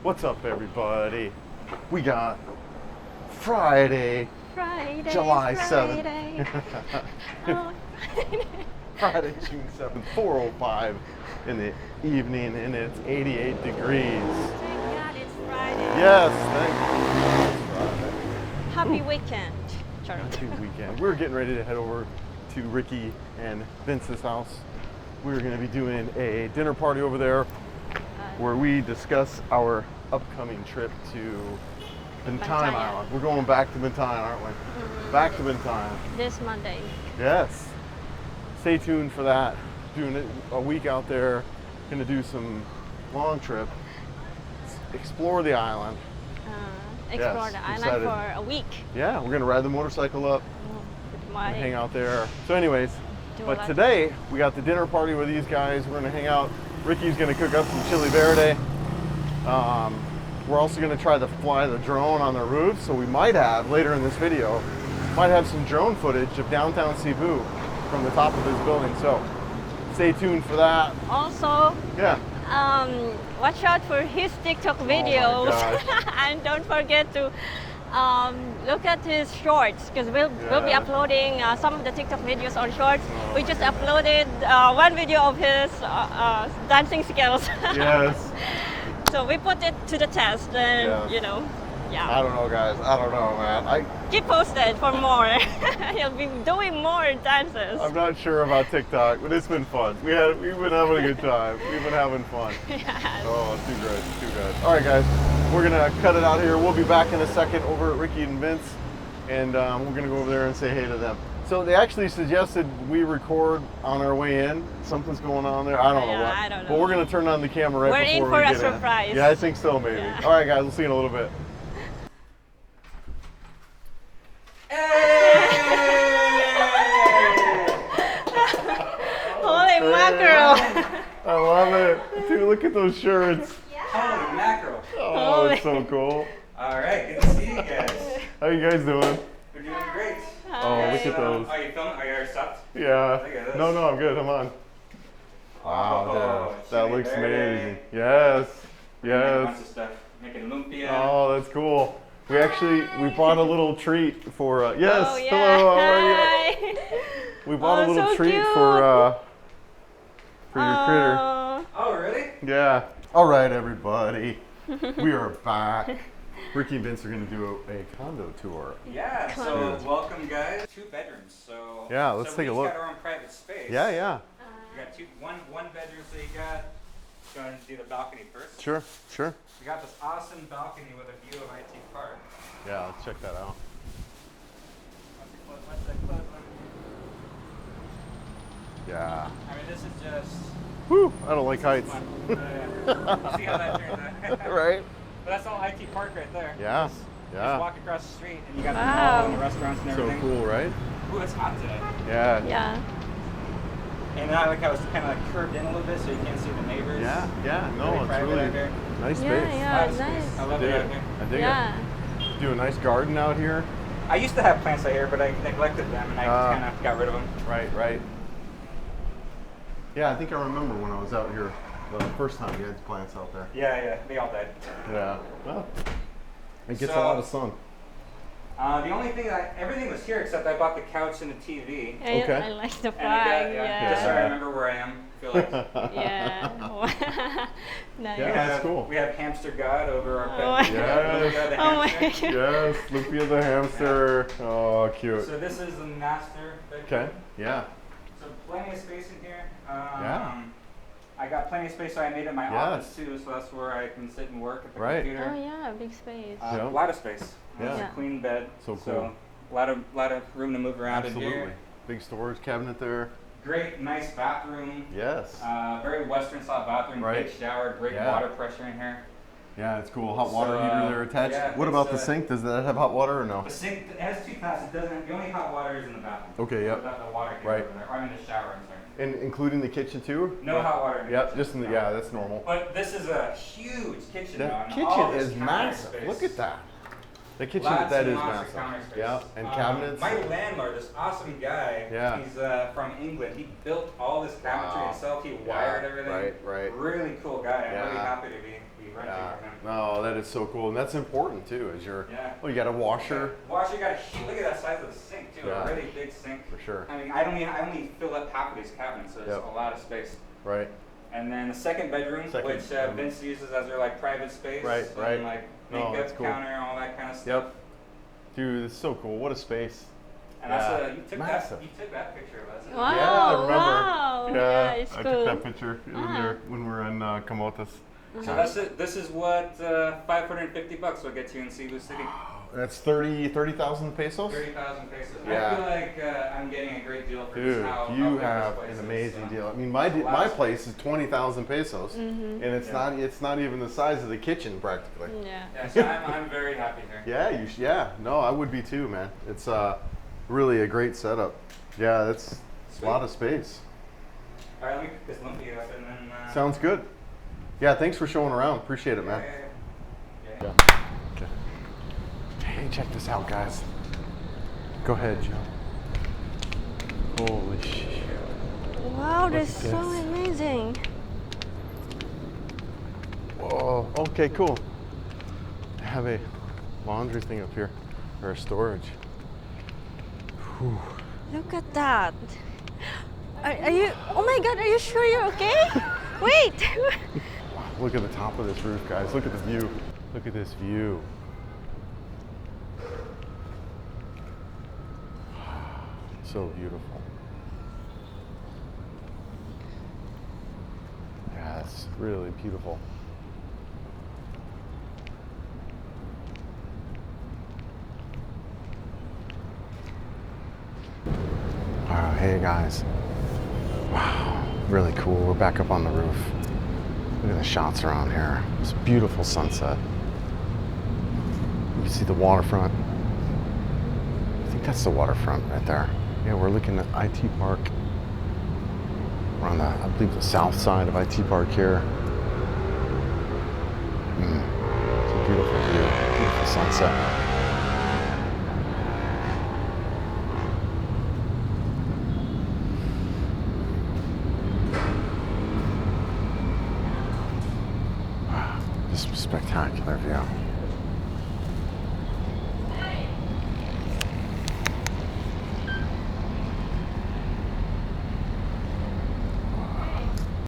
What's up, everybody? We got Friday, July 7th. Oh. Friday, June 7th, 4:05 in the evening, and it's 88 degrees. Thank God it's Friday. Yes, thank you. It's Friday. Happy weekend, Charlotte. Happy weekend. We're getting ready to head over to Ricky and Vince's house. We're going to be doing a dinner party over there where we discuss our upcoming trip to Bintang Island. We're going back to Bintang, aren't we? Mm-hmm. Back to Bintang. This Monday. Yes. Stay tuned for that. Doing it a week out there. Going to do some long trip. Explore the island. Explore the island for a week. Yeah, we're going to ride the motorcycle up. And hang out there. So anyways, but today we got the dinner party with these guys. We're going to hang out. Ricky's going to cook up some chili verde. We're also going to try to fly the drone on the roof. So we might have, later in this video, might have some drone footage of downtown Cebu from the top of this building. So stay tuned for that. Also, yeah. Watch out for his TikTok videos. And don't forget to look at his shorts, because we'll be uploading some of the TikTok videos on shorts. We just uploaded one video of his dancing skills. Yes. So we put it to the test, and you know, I don't know, guys. I don't know, man. Keep posted for more. He'll be doing more dances. I'm not sure about TikTok, but it's been fun. We've been having a good time. We've been having fun. Yes. Oh, too good, too good. All right, guys, we're gonna cut it out here. We'll be back in a second over at Ricky and Vince, and we're gonna go over there and say hey to them. So they actually suggested we record on our way in. Something's going on there. I don't know what. I don't know. But we're gonna turn on the camera right before we get in. We're in for a surprise. Yeah, I think so, maybe. Yeah. All right, guys, we'll see you in a little bit. Holy mackerel! I love it. Dude, look at those shirts. Holy mackerel. Oh, it's so cool. All right, good to see you guys. How you guys doing? We're doing great. Oh, look at those. Are you filming? Are you already stopped? Yeah. Look at this. No, I'm good. I'm on. Wow, that looks amazing. Yes. A bunch of stuff. Making lumpia. Oh, that's cool. We bought a little treat for, yes, Oh, yeah. hello, how are you? Hi. We bought a little so treat cute. for your critter. Oh, really? Yeah. All right, everybody. We are back. Ricky and Vince are going to do a condo tour. Yeah, so welcome, guys. 2 bedrooms, so. Yeah, let's take a look. We got our own private space. Yeah. We got one bedroom, so you got. Going to do the balcony first. Sure. We got this awesome balcony with a view of IT Park. Yeah, let's check that out. Yeah. I mean, this is just. Whew, I don't like heights. See how that turns out. Right? But that's all IT Park right there. Yeah. Just walk across the street and you got the mall and the restaurants and everything. So cool, right? Ooh, it's hot today. Yeah. And I like how it's kind of like curved in a little bit so you can't see the neighbors. Yeah. No, Really it's private really out here. nice space. Yeah, Nice. nice. I love it out here. I dig it. Do a nice garden out here. I used to have plants out here, but I neglected them and I kind of got rid of them. Right. Yeah, I think I remember when I was out here the first time you had plants out there. Yeah, they all died. Yeah. Well, it gets a lot of sun. The only thing everything was here except I bought the couch and the TV. Okay. I like the And flag. just so I remember where I am. Feel like. Yeah. Nice. Yeah, that's cool. We have Hamster God over our Oh, bed. Yes. The Oh my hamster. God. Yes, Lumpia the hamster. Oh, cute. So this is the master bedroom. Okay. Yeah. So plenty of space in here. Yeah. I got plenty of space, so I made it my office too. So that's where I can sit and work at the computer. Oh yeah, big space. A lot of space. Yeah. It's a queen bed. So cool. So a lot of room to move around in Absolutely. here. Big storage cabinet there. Great, nice bathroom. Yes. Very Western style bathroom. Big shower. Great water pressure in here. Yeah, it's cool. Hot water heater there attached. Yeah, what about the sink? Does that have hot water or no? The sink has 2 taps. It doesn't. The only hot water is in the bathroom. Okay. Yep. The water heater over there. I'm in the shower. I'm sorry. And including the kitchen too? No hot water in the Yep. kitchen. Just in the that's normal. But this is a huge kitchen. That though, and all kitchen this is counter massive. space. Look at that. The kitchen Lots that and is lots of massive. counter space. Yeah, and cabinets. My landlord, this awesome guy, he's from England. He built all this cabinetry himself. He wired everything. Right. Really cool guy. I'm really happy to be renting from him. No, that is so cool, and that's important too. As you're, well, you got a washer. Washer, you got a look at that size of the sink too. A really big sink. For sure. I mean, I only fill up half of these cabinets, so there's a lot of space. Right. And then the second bedroom, which Vince uses as their like private space. Right. And, like makeup counter, all that kind of stuff. Yep. Dude, it's so cool. What a space. And that's you took that picture of us. Wow, yeah, I remember. Wow. Yeah, it's I cool. took that picture when we were in Camotes. So that's it. This is what $550 will get you in Cebu City. That's 30,000 pesos? 30,000 pesos. Yeah. I feel like I'm getting a great deal for Dude, this. you have an amazing deal. I mean, my place is 20,000 pesos, and it's not even the size of the kitchen practically. Yeah. So I'm very happy here. Yeah, no, I would be too, man. It's really a great setup. Yeah, that's a lot of space. All right, let me pick this lumpy up and then. Sounds good. Yeah, thanks for showing around. Appreciate it, man. Yeah. Okay. Hey, check this out, guys. Go ahead, Joe. Holy shit. Wow, that's so amazing. Whoa. Okay, cool. I have a laundry thing up here, or a storage. Whew. Look at that. Are you? Oh my God! Are you sure you're okay? Wait. Look at the top of this roof, guys. Look at the view. Look at this view. So beautiful. Yeah, it's really beautiful. Wow, hey guys. Wow, really cool. We're back up on the roof. Look at the shots around here. It's a beautiful sunset. You can see the waterfront. I think that's the waterfront right there. Yeah, we're looking at IT Park. We're on the, I believe, the south side of IT Park here. It's a beautiful view, beautiful sunset. Wow, just a spectacular view.